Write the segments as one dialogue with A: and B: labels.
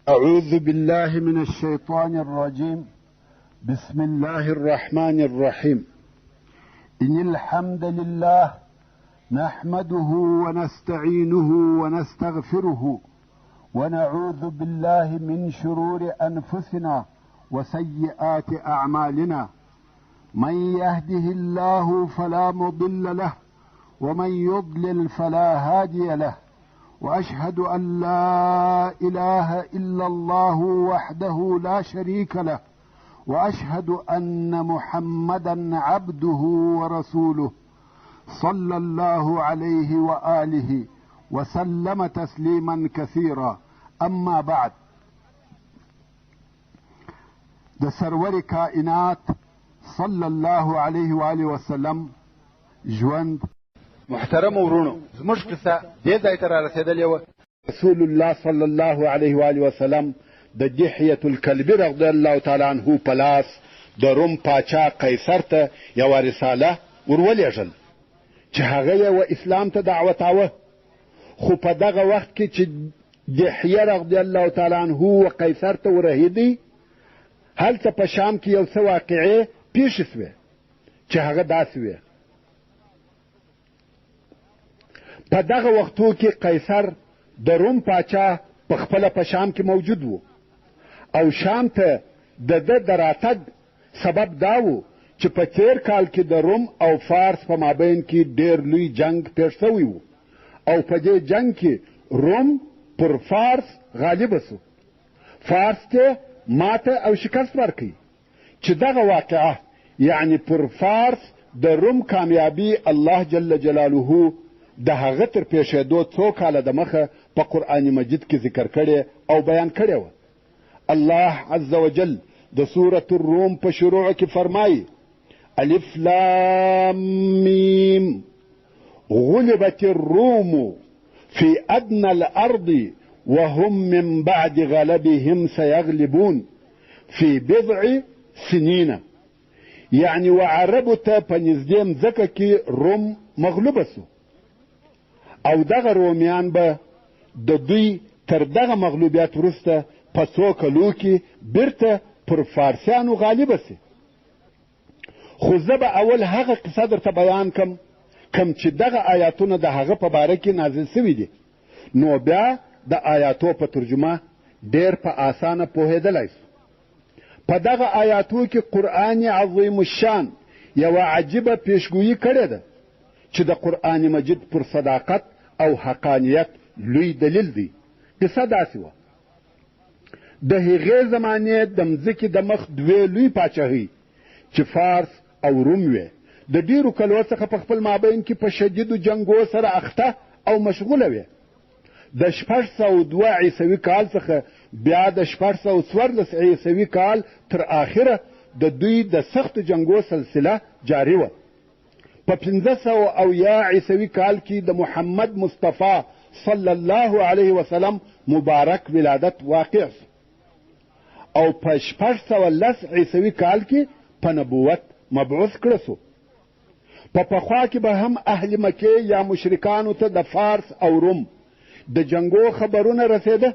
A: أعوذ بالله من الشيطان الرجيم. بسم الله الرحمن الرحيم. إن الحمد لله نحمده ونستعينه ونستغفره ونعوذ بالله من شرور أنفسنا وسيئات أعمالنا. من يهده الله فلا مضل له ومن يضلل فلا هادي له، وأشهد أن لا إله إلا الله وحده لا شريك له، وأشهد أن محمدا عبده ورسوله صلى الله عليه وآله وسلم تسليما كثيرا. أما بعد، د سرور کائنات صلی الله علیه و آله وسلم ژوند.
B: محترم ورونو، زموږ قصه دې ځای ته رارسېدلې وه.
A: رسول الله صلی الله علیه و آله وسلم د دحیة الکلبي رضی الله تعالی عنه په لاس د روم پاچا قیصر ته یوه رساله ورولېږل چې هغه یې و اسلام ته دعوتاوه. خو په دغه وخت کې چې دحیه رضی الله تعالی عنه و قیصر ته ورهیدی، هلته په شام کې یو څه واقعې پیښې سوې چې هغه داسې وې. په دغه وختو کې قیصر د روم پاچا په خپله په شام کې موجود و، او شام ته د ده د راتګ سبب دا و چې په تیر کال کې د روم او فارس په مابین کې ډېر لوی جنگ پیښ شوی و، او په دې جنگ کې روم پر فارس غالبه سو. فارس ته ماته او شکست ورکړي چې دغه واقعه یعنی پر فارس د روم کامیابي الله جل جلاله د هغه تر پیښېدو څو کاله د مخه په قرآن مجید کې ذکر کړې او بیان کړې وه. الله عز وجل د سورة الروم په شروع کې فرمایي: الف لام میم غلبت الروم في ادنى الارض وهم من بعد غلبهم سيغلبون في بضع سنين. یعنی وعربو ته په نږدې مځکه کې روم مغلوبه سو، او دغه رومیان به د دوی تر دغه مغلوبیت وروسته په څو کلو کې بیرته پر فارسیانو غالبه سي. خو زه به اول هغه قصه درته بیان کم چې دغه آیاتونه د هغه په باره کې نازل سوي دي، نو بیا د آیاتو په ترجمه ډېر په آسانه پوهېدلی سو. په دغه آیاتو کې قرآن عظیم الشان یوه عجیبه پیشګویي کړې ده چې د قرآن مجید پر صداقت او حقانیت لوی دلیل دی. قصه داسې وه: د هغې زمانې د مځکې د مخ دوې لوی پاچاهۍ چې فارس او روم وې، د ډېرو کلو څخه په خپل مابین کې په شدیدو جنګو سره اخته او مشغوله وې. د 602 عیسوي کال څخه بیا د 614 عیسوي کال تر آخره د دوی د سختو جنګو سلسله جاري وه. په 500 عیسوي کال کې د محمد مصطفی صلی الله علیه وسلم مبارک ولادت واقع سو، او په 610 عیسوي کال کې په نبوت مبعوث کړه سو. په پخوا کې به هم اهل مکې یا مشرکانو ته د فارس او روم د جنګو خبرونه رسېده،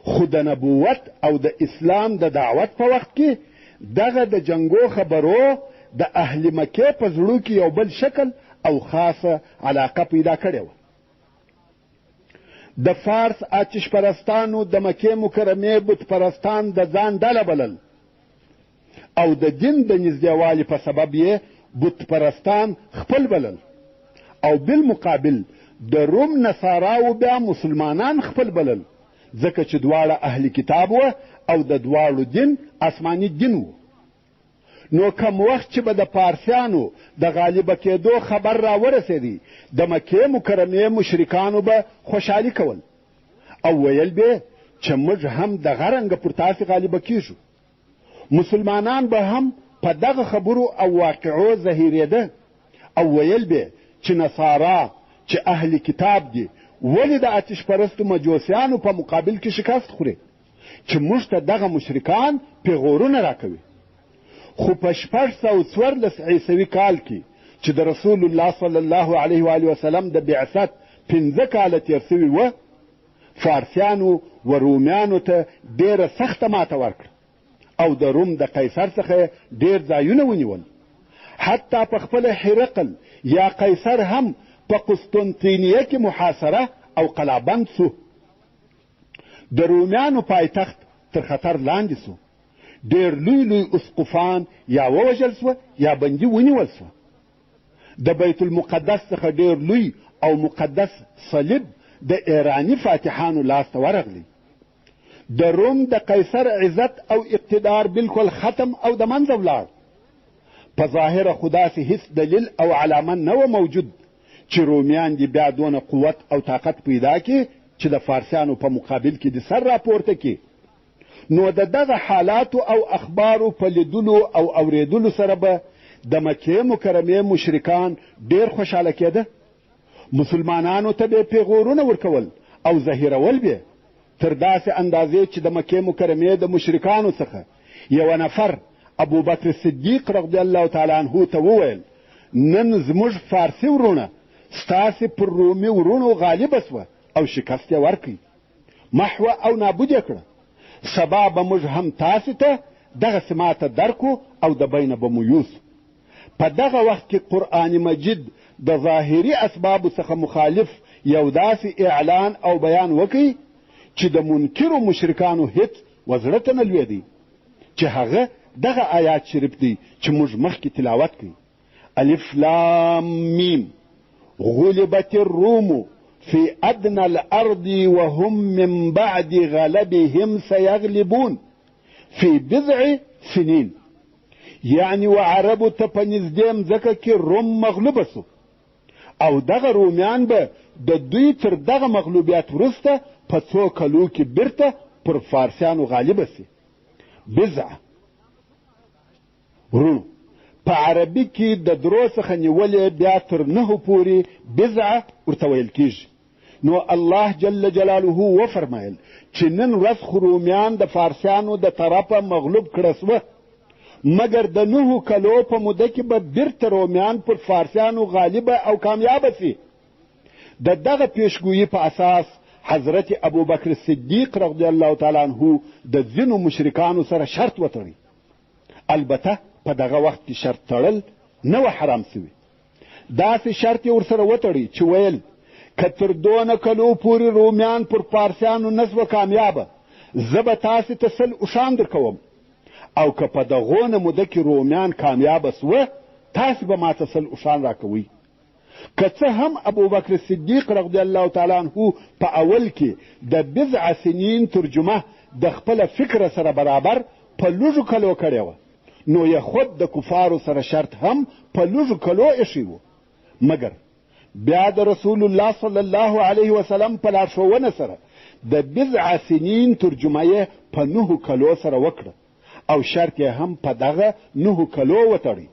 A: خو د نبوت او د اسلام د دعوت په وخت کې دغه د جنګو خبرو د اهل مکې په زړو کې یو بل شکل او خاصه علاقه پیدا کړې وه. د فارس آتش پرستانو د مکې مکرمې بت پرستان د ځان ډله بلل، او د دین د نږدېوالي په سبب یې بت پرستان خپل بلل، او بالمقابل د روم نصاراو بیا مسلمانان خپل بلل، ځکه چې دواړه اهل کتاب وه او د دواړو دین آسماني دین و. نو کم وخت چې به د پارسیانو د غالبه کېدو خبر را ورسېدی، د مکې مکرمې مشرکانو به خوشحالي کول او ویل به چې موږ هم دغه رنګه پر تاسې غالبه کېږو. مسلمانان به هم په دغه خبرو او واقعو زهیرېده او ویل به چې نصارا چې اهل کتاب دي ولې د آتش پرستو مجوسیانو په مقابل کې شکست خوري، چې موږ ته دغه مشرکان پیغورونه راکوي. خو په 614 عیسوي کال کې چې د رسول الله صلی الله علیه و آله وسلم د بعثت 15 کاله تیر سوي وه، فارسیانو و رومیانو ته ډېره سخته ماته ورکړه او د روم د قیصر څخه ډېر ځایونه ونیول. حتی په خپله هرقل یا قیصر هم په قسطنطینیه کې محاصره او قلابند سو. د رومیانو پایتخت تر خطر لاندې سو. ډېر لوی لوی اسقفان یا ووژل سوه یا بندي ونیول سوه. د بیت المقدس څخه ډېر لوی او مقدس صلیب د ایرانی فاتحانو لاسته ورغلی. د روم د قیصر عزت او اقتدار بالکل ختم او د منځه ولاړ. په ظاهره خو داسې هیڅ دلیل او علامه نه و موجود چې رومیان دې بیا دونه قوت او طاقت پیدا کړي چې د فارسیانو په مقابل کې د سر راپورته کړي. نو د دغه حالاتو او اخبارو په لیدلو او اوریدلو سره به د مکې مکرمې مشرکان ډېر خوشحاله کېده. مسلمانانو ته به پیغورونه ورکول او زهیرول به تر داسې اندازې چې د مکې مکرمې د مشرکانو څخه یو نفر ابوبکر صدیق رضی الله تعالی عنه ته وویل نن زموږ فارسي ورونه ستاسې پر رومي ورونو غالبه سوه او شکست یې ورکړي، محو او نابود یې کړه. سبا به موږ هم تاسې ته دغسې ماته درکو او د بینه به مو یوسو. په دغه وخت کې قرآن مجید د ظاهري اسبابو څخه مخالف یو داسې اعلان او بیان وکړي چې د منکرو مشرکانو هیڅ وزړه ته نه لوېدی، چې هغه دغه آیات شریف دی چې موږ مخکې تلاوت کوي. الف لام میم غلبت الروم في ادنى الارض وهم من بعد غلبهم سيغلبون في بضع سنين. یعنی و عربو ته په نږدې مځکه کې روم مغلوبه سو او دغه رومیان به د دوی تر دغه مغلوبیت وروسته په څو کلو کې بیرته پر فارسیانو غالبه سي. بضع ورونو په عربي کې د درو څخه نیولې بیا تر 9 پورې بضع ورته ویل کېږي. نو الله جل جلاله وفرمایل چې نن ورځ خو رومیان د فارسیانو د طرفه مغلوب کړه سوه، مګر د 9 کلو په موده کې به بیرته رومیان پر فارسیانو غالبه او کامیابه سي. د دغه پیشګویي په اساس حضرت ابوبکر صدیق رضی الله تعالی عنه د ځینو مشرکانو سره شرط وتړي. البته په دغه وخت کې شرط تړل نه و حرام سوي. داسې شرط یې ورسره وتړي چې ویل که تر 2 کلو پورې رومیان پر فارسیانو نه سوه کامیابه، زه به تاسې ته 100 اوښان درکوم، او که په دغونه موده کې رومیان کامیابه سوه تاسې به ماته 100 اوښان راکوئ. که څه هم ابوبکر صدیق رضی الله تعالی عنه په اول کې د بضع سنین ترجمه د خپله فکر سره برابر په لږو کلو کړې وه، نو یې خود د کفارو سره شرط هم په لږو کلو ایښی و. مګر بیا د رسول الله صلی الله علیه وسلم په لارښوونه سره د بضع سنین ترجمه یې په 9 کلو سره وکړه او شرط یې هم په دغه 9 کلو وتړی.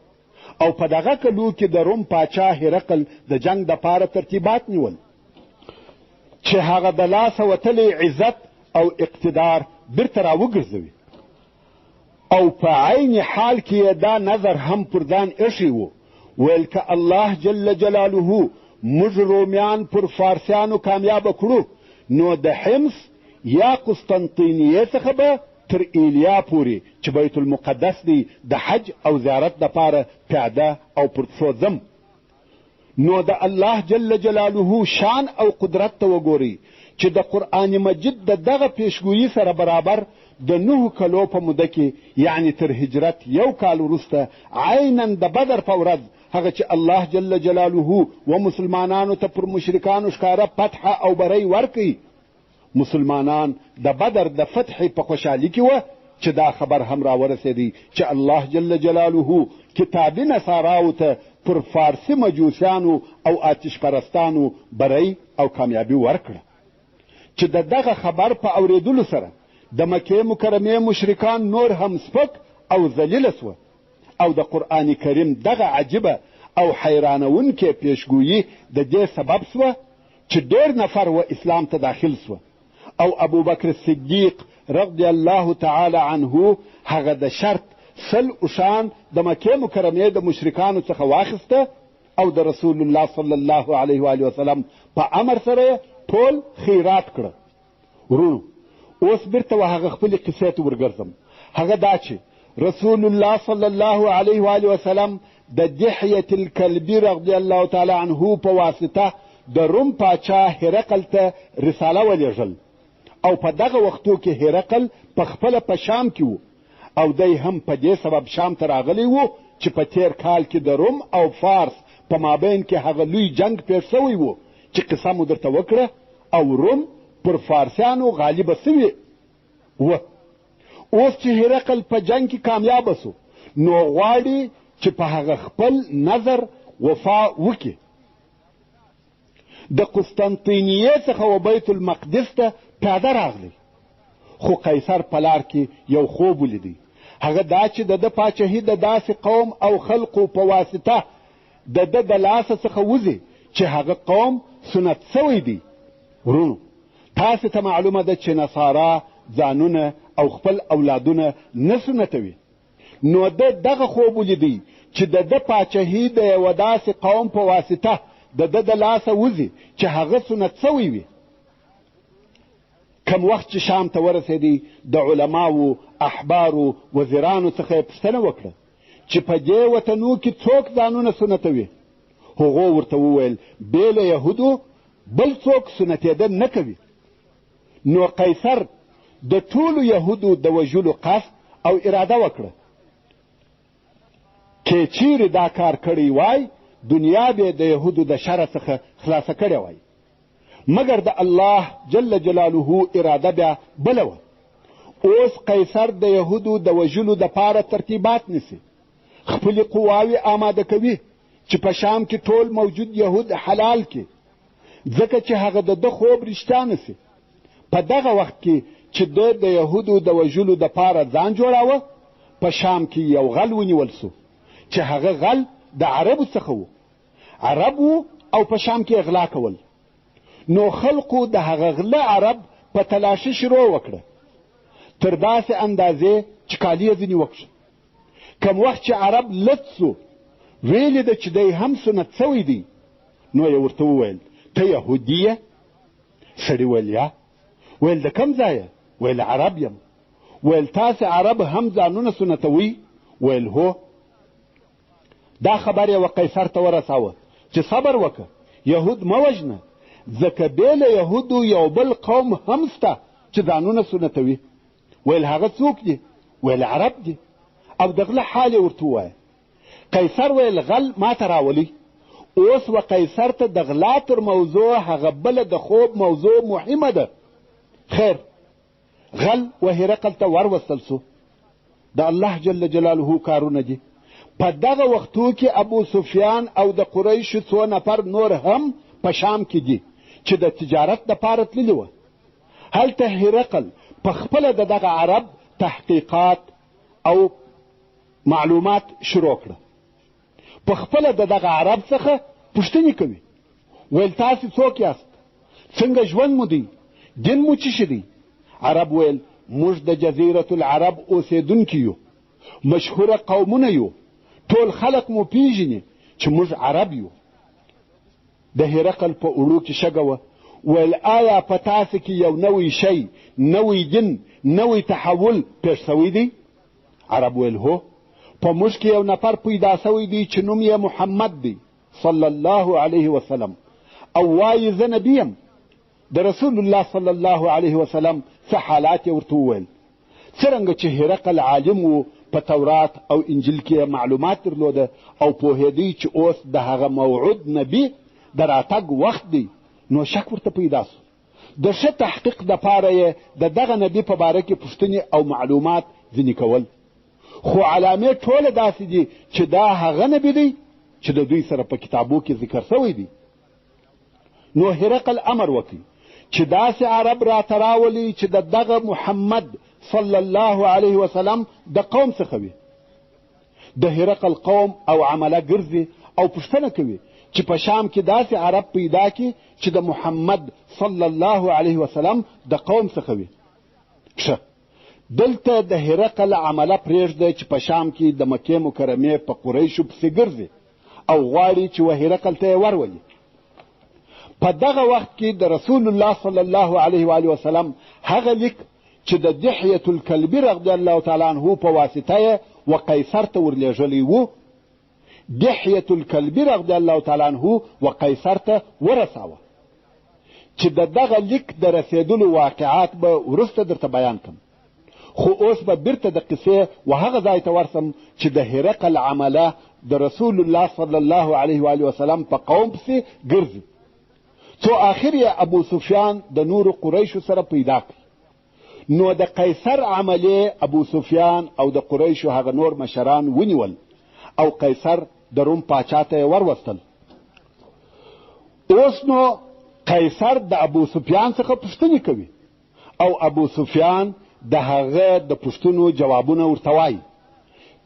A: او په دغه کلو کې د روم پاچا هرقل د جنگ دپاره ترتیبات نیول چې هغه د لاسه وتلی عزت او اقتدار بیرته راوګرځوي، او په عین حال کې یې دا نظر هم پر ځان ایښی و، ویل که الله جل جلاله موږ رومیان پر فارسیانو کامیابه کړو نو د حمص یا قسطنطینیې څخه به تر ایلیا پورې چې بیت المقدس دی د حج او زیارت دپاره پیاده او پر پښو ځم. نو د الله جل جلاله شان او قدرت ته وګورئ چې د قرآن مجید د دغه پیشګویي سره برابر د 9 کلو په موده کې یعنی تر هجرت 1 کال وروسته عینا د بدر په ورځ هغه چې الله جل جلاله و مسلمانانو ته پر مشرکانو ښکاره فتح او بری ورکړي، مسلمانان د بدر د فتح په خوشحالي کې وه چې دا خبر هم راورسېدی چې الله جل جلاله کتابي نصاراو ته پر فارسي مجوسیانو او آتش پرستانو بری او کامیابي ورکړه. چې د دغه خبر په اورېدلو سره د مکې مکرمې مشرکان نور هم سپک او ذلیله سوه، او د قرآن کریم دغه عجیبه او حیرانونکې پیشګویي د دې سبب سوه چې ډېر نفر و اسلام ته داخل سوه، او ابوبکر صدیق رضی الله تعالی عنه هغه د شرط 100 اوښان د مکې مکرمې د مشرکانو څخه واخیسته او د رسول الله صلی الله علیه و وسلم په امر سره ټول خیرات کړه. ورونو اوس بیرته و هغه خپلې قصې ته ورګرځم. هغه دا چې رسول الله صلی الله علیه و آله وسلم د دحیة الکلبي رضی الله تعالی عنه په واسطه د روم پاچا هرقل ته رساله ولیږل او په دغه وختو کې هرقل په خپله په شام کې و او دی هم په دې سبب شام ته راغلی و چې په تیر کال کې د روم او فارس په مابین کې هغه لوی جنگ پیښ شوی و چې قصه مو درته وکړه او روم پر فارسیانو غالبه سوي و. اوس چې هرقل په جنگ کې کامیابه سو نو غواړي چې په هغه خپل نظر وفا وکړي. د قسطنطینیې څخه و بیت المقدس ته پیاده راغلی خو قیصر په لار کې یو خوب ولیدی. هغه دا چې د ده پاچهي د داسې قوم او خلقو په واسطه د ده د لاسه څخه وځي چې هغه قوم سنت سوی دی. ورونو تاسې ته معلومه ده چې نصارا ځانونه او خپل اولادونه نه سنتوي. نو ده دغه خوب ولیدی چې د ده پاچهي د یوه داسې قوم په واسطه د ده د لاسه وځي چې هغه سنت سوی وي. کم وخت چې شام ته ورسېدی د علماو احبارو وزیرانو څخه یې پوښتنه وکړه چې په دې وطنو کې څوک ځانونه سنتوي. هغو ورته وویل بې له یهودو بل څوک سنتېدل نه کوي. نو قیصر د ټولو یهودو د وژلو قصد او اراده وکړه. که چیرې دا کار کړی وای دنیا به د یهودو د شر څخه خلاصه کړې وای. مګر د الله جل جلاله اراده بیا بله وه. اوس قیصر د یهودو د وژلو دپاره ترتیبات نیسي، خپلې قواوې آماده کوي چې په شام کې ټول موجود یهود حلال کړي، ځکه چې هغه د ده خوب رښتیا نسي. په دغه وخت کې چې ده د یهودو د وژلو دپاره ځان جوړاوه په شام کې یو غل ونیول سو چې هغه غل د عربو څخه و. عرب و او په شام کې اغلا کول. نو خلقو د هغه غله عرب په تلاشي شروع وکړه تر داسې اندازې چې کالي یې ځینې وکړه. کم وخت چې عرب لټ سو ویلې ده چې دی هم سنت سوی دی. نو یې ورته وویل ته یهودي یې؟ سړي ویل یا. ویل د کم ځایه؟ ویل عرب یم. ویل تاسې عرب هم ځانونه سنتوي؟ ویل هو. دا خبر یې و قیصر ته ورساوه چې صبر وکړه، یهود مه وژنه، ځکه بې له یهودو یو بل قوم هم سته چې ځانونه سنتوي. ویل هغه څوک دي؟ ویل عرب دي. او د غله حال یې ورته ووایه. قیصر ویل غل ما ته راولي. اوس و قیصر ته د غلا تر موضوع هغه بله د خوب موضوع مهمه ده. خیر غل و هرقل ته وروستل سو. د الله جل جلاله کارونه دي. په دغه وختو کې ابو سفیان او د قریشو څو نفر نور هم په شام کې دي چې د تجارت دپاره تللي وه. هلته هرقل په خپله د دغه عرب تحقیقات او معلومات شروع کړه. په خپله د دغه عرب څخه پوښتنې کوي. ویل تاسې څوک یاست؟ څنګه ژوند مو دی؟ دین مو څه شي دی؟ عرب ویل موږ د جزیرة العرب اوسېدونکي یو، مشهوره قومونه یو، ټول خلق مو پیژني چې موږ عرب یو. د هرقل په اوړو کې شګه وه. ویل آیا په تاسې کې یو نوی شی، نوی دین، نوی تحول پیښ سوی دی؟ عرب ویل هو. په موږ کې یو نفر پیدا سوی دی چې نوم یې محمد دی صلی الله علیه وسلم او وایي زه نبی یم. د رسول الله صلی الله علیه وسلم څه حالات یې ورته وویل. څرنګه چې هرقل عالم و، په تورات او انجیل کې معلومات درلوده او پوهېدی چې اوس د هغه موعود نبی د راتګ وخت دی، نو شک ورته پیدا سو. د ښه تحقیق دپاره یې د دغه نبي په باره کې پوښتنې او معلومات ځینې کول. خو علامې ټوله داسې دي چې دا هغه نبي دی چې د دوی سره په کتابو کې ذکر سوی دی. نو هرقل امر وکړي چې داسې عرب راته راولي چې د دغه محمد صلی الله علیه وسلم د قوم څخه وي. د هرقل قوم او عمله ګرځي او پوښتنه کوي چې په شام کې داسې عرب پیدا کړي چې د محمد صلی الله علیه وسلم د قوم څخه وي. ښه، دلته د هرقل عمله پرېږده چې په شام کې د مکې مکرمې په قریشو پسې ګرځي او غواړي چې و هرقل ته یې ورولي. په دغه وخت کې د رسول الله صلی الله علیه و آله وسلم هغه لیک چې د دحیة الکلبي رضی الله تعالی عنه په واسطه یې و قیصر ته ورلېږلی و. دحیة الکلبي رضی الله تعالی عنه و قیصر ته ورساوه چې د دغه لیک د رسېدلو واقعات به وروسته درته بیان کړم، خو اوس به بیرته د قصې و هغه ځای ته ورسم چې د هرقل عمله د رسول الله صلی الله علیه و وسلم په قوم پسې ګرځي، څو آخر یې ابو سفیان د نورو قریشو سره پیدا کړ. نو د قیصر عملې ابو سفیان او د قریشو هغه نور مشران ونیول او قیصر د روم پاچا ته یې وروستل. اوس نو قیصر د ابو سفیان څخه پوښتنې کوي او ابو سفیان د هغه د پوښتنو جوابونه ورته وایي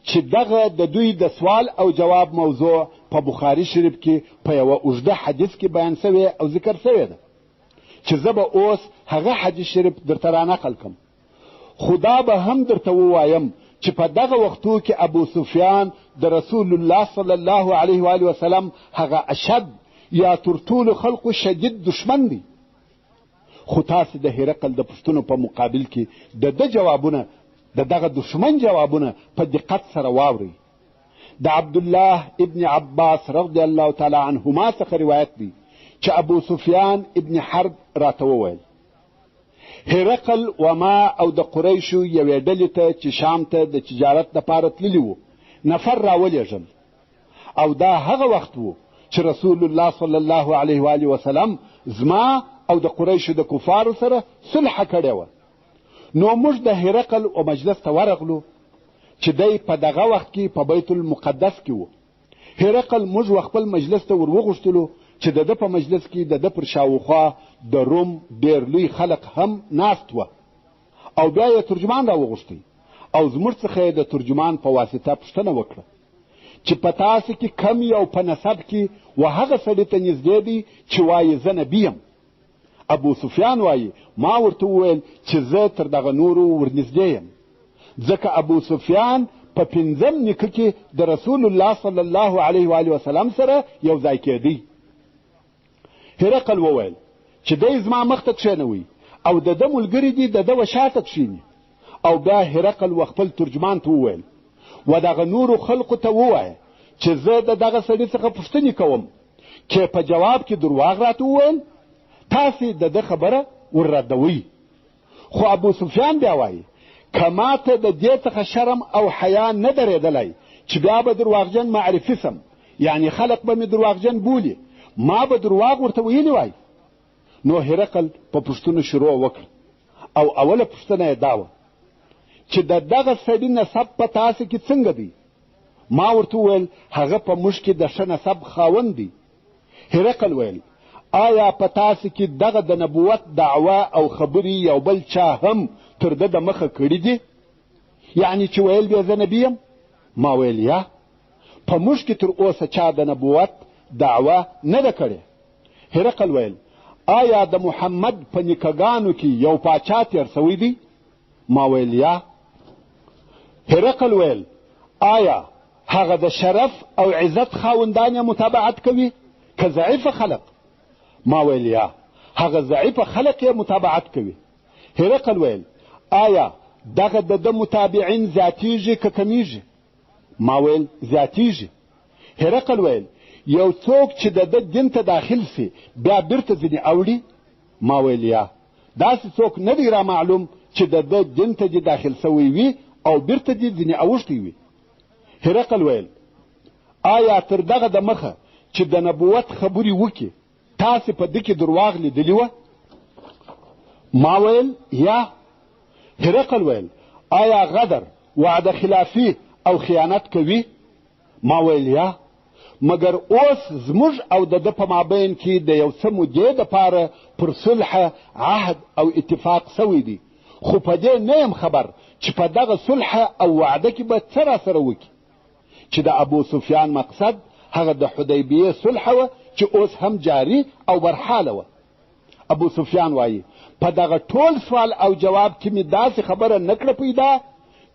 A: چې دغه د دوی د سوال او جواب موضوع په بخاري شریف کې په یوه اوږده حدیث کې بیان سوی او ذکر سوی ده چې زه به اوس هغه حدیث شریف درته رانقل کړم. خو دا به هم درته ووایم چې په دغه وختو کې ابو سفیان د رسول الله صلی الله علیه و وسلم هغه اشد یا تر ټولو خلقو شدید دشمن دی. خو تاسې د هرقل د پوښتنو په مقابل کې د ده جوابونه، د دغه دشمن جوابونه په دقت سره واورئ. د عبدالله ابن عباس رضی الله تعالی عنهما څخه روایت دی چې ابو سفیان ابن حرب راته وویل هرقل و ما او د قریشو یوې ډلې ته چې شام ته د تجارت دپاره تللي وو نفر راولېږل، او دا هغه وخت و چې رسول الله صلی الله علیه و وسلم زما او د قریشو د کفارو سره صلح کړې وه. نو موږ د هرقل و مجلس ته ورغلو چې دی په دغه وخت کې په بیت المقدس کې و. هرقل موږ خپل مجلس ته ورغوښتلو چې د ده په مجلس کې د ده پر شاوخوا د روم ډېر لوی خلق هم ناست وه، او بیا یې ترجمان راوغوښتی او زموږ څخه یې د ترجمان په واسطه پوښتنه وکړه چې په تاسې کې کم یو په نسب کې و هغه سړي ته نږدې دی چې وایي زه نبي یم. ابو سفیان وایي ما ورته وویل چې زه تر دغه نورو ورنږدې یم، ځکه ابو سفیان په پنځم نیکه کې د رسول الله صلی الله علیه و وسلم سره یو ځای کېدی. هرقل وویل چې دی زما مخ ته کښېنوئ او د ده ملګري دي د ده و شاته کښېني. او بیا هرقل و خپل ترجمان ته وویل و دغه نورو خلقو ته ووایه چې زه د دغه سړي څخه پوښتنې کوم، چې په جواب کې درواغ راته وویل تاسې د ده خبره ورردوئ. خو ابو سفیان بیا وایي که ماته د دې څخه شرم او حیا نه درېدلی چې بیا به درواغجن معرفي سم، یعنی خلق به مې درواغجن بولي، ما به درواغ ورته ویلي وای. نو هرقل په پوښتنو شروع وکړ او اوله پوښتنه یې دا وه چې د دغه سړي نسب په تاسې کې څنګه دی؟ ما ورته وویل هغه په موږ کې د ښه نسب خاوند دی. هرقل ویل آیا په تاسې کې دغه د نبوت دعوه او خبرې یو بل چا هم تر ده د مخه کړي دي؟ یعنی چې ویل بیا زه نبي یم؟ ما ویل یا، په موږ کې تر اوسه چا د نبوت دعوه نه ده کړې. هرقل ویل آیا د محمد په نیکهګانو کې یو پاچا تېر سوی دی؟ ما ویل یا. هرقل ویل آیا هغه د شرف او عزت خاوندان یې متابعت کوي که ضعیفه خلق؟ ما ویل یا، هغه ضعیفه خلق یې متابعت کوي. هرقل ویل آیا دغه د ده متابعین زیاتیږي که کمیږي؟ ما ویل زیاتیږي. هرقل ویل یو څوک چې د ده دین ته داخل سي بیا بیرته ځینې اوړي؟ ما ویل یا، داسې څوک نه دی را معلوم چې د ده دین ته دې داخل سوی وي او بیرته دې ځینې اوښتی وي. هرقل ویل آیا تر دغه د مخه چې د نبوت خبرې وکړي تاسې په ده کې درواغ لیدلي وه؟ ما ویل یا. هرقل ویل آیا غدر، وعده خلافي او خیانت کوي؟ ما ویل یا. مګر اوس زموږ او د ده په مابین کې د یو څه مودې دپاره پر صلح عهد او اتفاق سوی دی، خو په دې نه یم خبر چې په دغه صلح او وعده کې به څه راسره وکړي. چې د ابو سفیان مقصد هغه د حدیبیې صلح وه چې اوس هم جاري او برحاله وه. ابو سفیان وایي په دغه ټول سوال او جواب کې مې داسې خبره نه کړه پیدا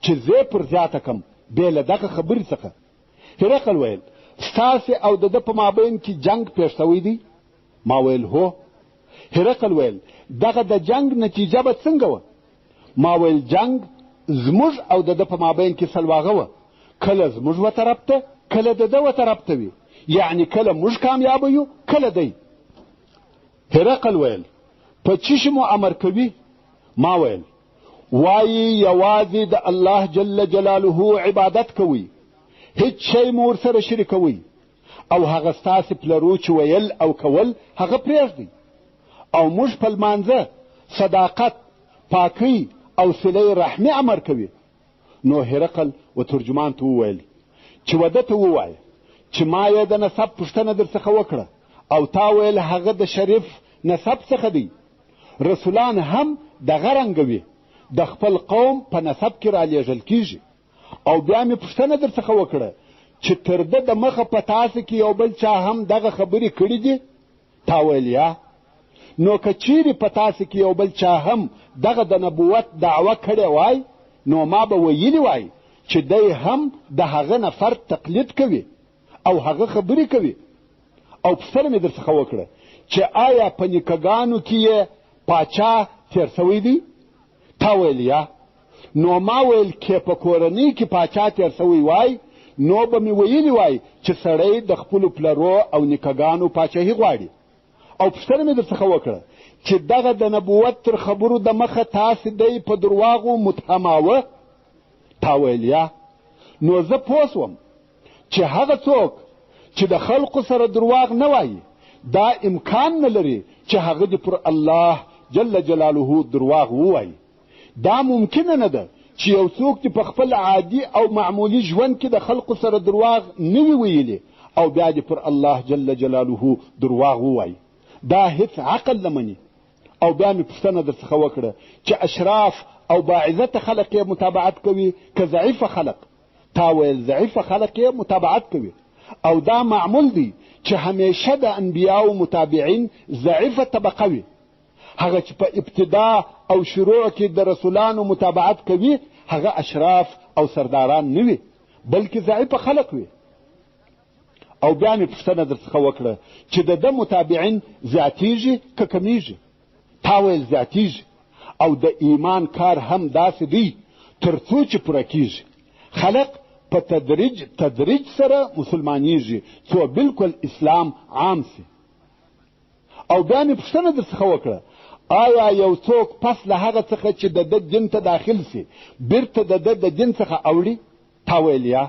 A: چې زه پر زیاته کم بې له دغه خبرې څخه. هرقل ویل ستاسې او د ده په مابین کې جنګ پیښ سوی دی؟ ما ویل هو. هرقل ویل دغه د جنگ نتیجه به څنګه وه؟ ما ویل جنگ زموږ او د ده په مابین کې سلواغه وه، کله زموږ و طرف ته کله د ده و طرف ته وي، یعنی کله موږ کامیابه یو کله دی. هرقل ویل په څه شي مو امر کوي؟ ما ویل وایي یوازې د الله جل جلاله عبادت کوئ، هیڅ شی مو ورسره شریکوئ، او هغه ستاسې پلرو چې ویل او کول هغه پرېږدئ، او موږ په لمانځه صداقت پاکۍ او صله رحمي امر کوي. نو هرقل و ترجمان ته وویل چې وده ته ووایه چې ما یې د نسب پوښتنه در څخه وکړه او تا ویل هغه د شریف نسب څخه دی. رسولان هم دغه رنګه وي، د خپل قوم په نسب کې رالیږل کیږي. او بیا مې پوښتنه در څخه وکړه چې تر ده د مخه په تاسو کې یو بل چا هم دغه خبرې کړي دي؟ تا ویل یا. نو که چیرې په تاسو کې یو بل چا هم دغه د نبوت دعوه کړې وای نو ما به ویلي وای چې دی هم د هغه نفر تقلید کوي او هغه خبرې کوي. او پوښتنه مې در څخه وکړه چې آیا په نیکهګانو کې یې پاچا تېر سوی دی؟ تا ویل یا. نو ما ویل کې په کورنۍ کې پاچا تېر سوی وای نو به مې ویلي وای چې سړی د خپلو پلرو او نیکهګانو پاچاهي غواړي. او پوښتنه مې در څخه وکړه چې دغه د نبوت تر خبرو د مخه تاسې دی په درواغو متهماوه؟ تا ویل یا. نو زه پوه سوم چې هغه څوک چې د خلقو سره درواغ نه وایي دا امکان نه لري چې هغه دې پر الله جل جلاله درواغ ووایي. دا ممکنه نه ده چې یو څوک دې په خپل عادي او معمولي ژوند کې د خلقو سره درواغ نه وي ویلي او بیا دې پر الله جل جلاله درواغ ووایي. دا هیڅ عقل نه مني. او بیا مې پوښتنه در څخه وکړه چې اشراف او باعزته خلق یې متابعت کوي که ضعیفه خلق؟ تا ویل ضعیفه خلق یې متابعت کوي، او دا معمول دی چې همیشه د انبیاو متابعین ضعیفه طبقه وي. هغه چې په ابتدا او شروع کې د رسولانو متابعت کوي هغه اشراف او سرداران نه وي بلکې ضعیفه خلق وي. او بیا مې پوښتنه در څخه وکړه چې د ده متابعین زیاتیږي که کمیږي؟ تا ویل زیاتیږي، او د ایمان کار هم داسې دی تر څو چې پوره کیږي. خلق په تدریج سره مسلمانیږي څو بالکل اسلام عام سي. او بیا مې پوښتنه در څخه وکړه آیا یو څوک پس له هغه څخه چې د ده دین ته داخل سي بیرته د ده د دین څخه اوړي؟ تا ویل یا.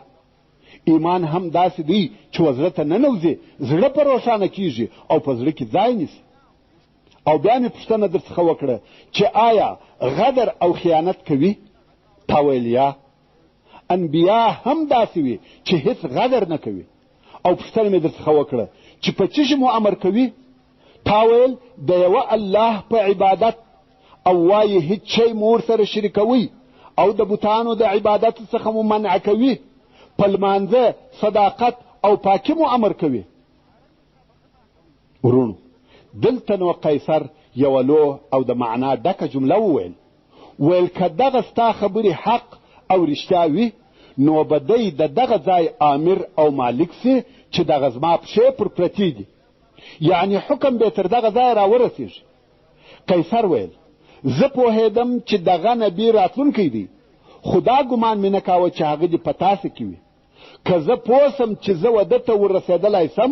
A: ایمان هم داسې دی چې وزړه ته ننوځي زړه په روښانه کیږي او په زړه کې ځای نیسي. او بیا مې پوښتنه در څخه وکړه چې آیا غدر او خیانت کوي؟ تا ویل یا. انبیا هم داسې وي چې هیڅ غدر نه کوي. او پوښتنه مې در څخه وکړه چې په څه شي مو امر کوي؟ تا ویل د یوه الله په عبادت، او وایي هیڅ شی مو ورسره شریکوي، او د بوتانو د عبادت څخه مو منع کوي، په لمانځه صداقت او پاکي مو امر کوي. ورونو دلته نو قیصر یوه لوح او د معنا ډکه جمله وویل که دغه ستا خبرې حق او رښتیا وي نو به دی د دغه ځای امیر او مالک سي چې دغه زما پښې پر پرتې دي، یعنی حکم به تر دغه ځای راورسېږي. قیصر ویل زه پوهېدم چې دغه نبي راتلونکی دی، خو دا ګمان مې نه کاوه چې هغه دې په تاسې کې وي. که زه پوه سم چې زه وده ته ورسېدلی سم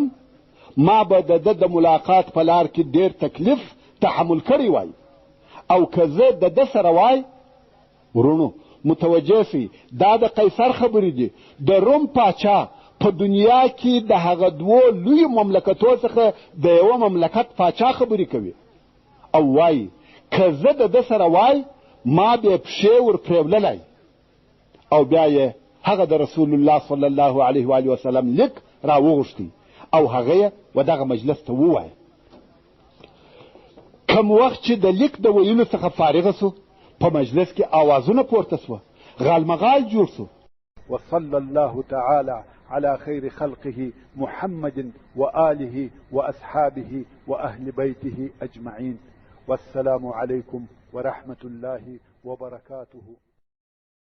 A: ما به د ده د ملاقات په لار کې ډېر تکلیف تحمل کړی وای، او که زه د ده سره وای. ورونو متوجه سئ دا د قیصر خبرې دي. د روم پاچا په دنیا کې د هغه دوو لویو مملکتو څخه د یوه مملکت پاچا خبرې کوي او وایي که زه د ده سره وای ما به پښې ور پرېوللی. او بیا یې هغه د رسول الله صلی الله علیه و آله وسلم لیک راوغوښتی او هغه یې و دغه مجلس ته ووایه. کم وخت چې د لیک د ویلو څخه فارغه سو په مجلس کې آوازونه پورته سوه، غالمغال جوړ سو.
B: وصلى الله تعالى على خير خلقه محمد وآله وأصحابه وأهل بيته أجمعين. والسلام عليكم ورحمة الله وبركاته.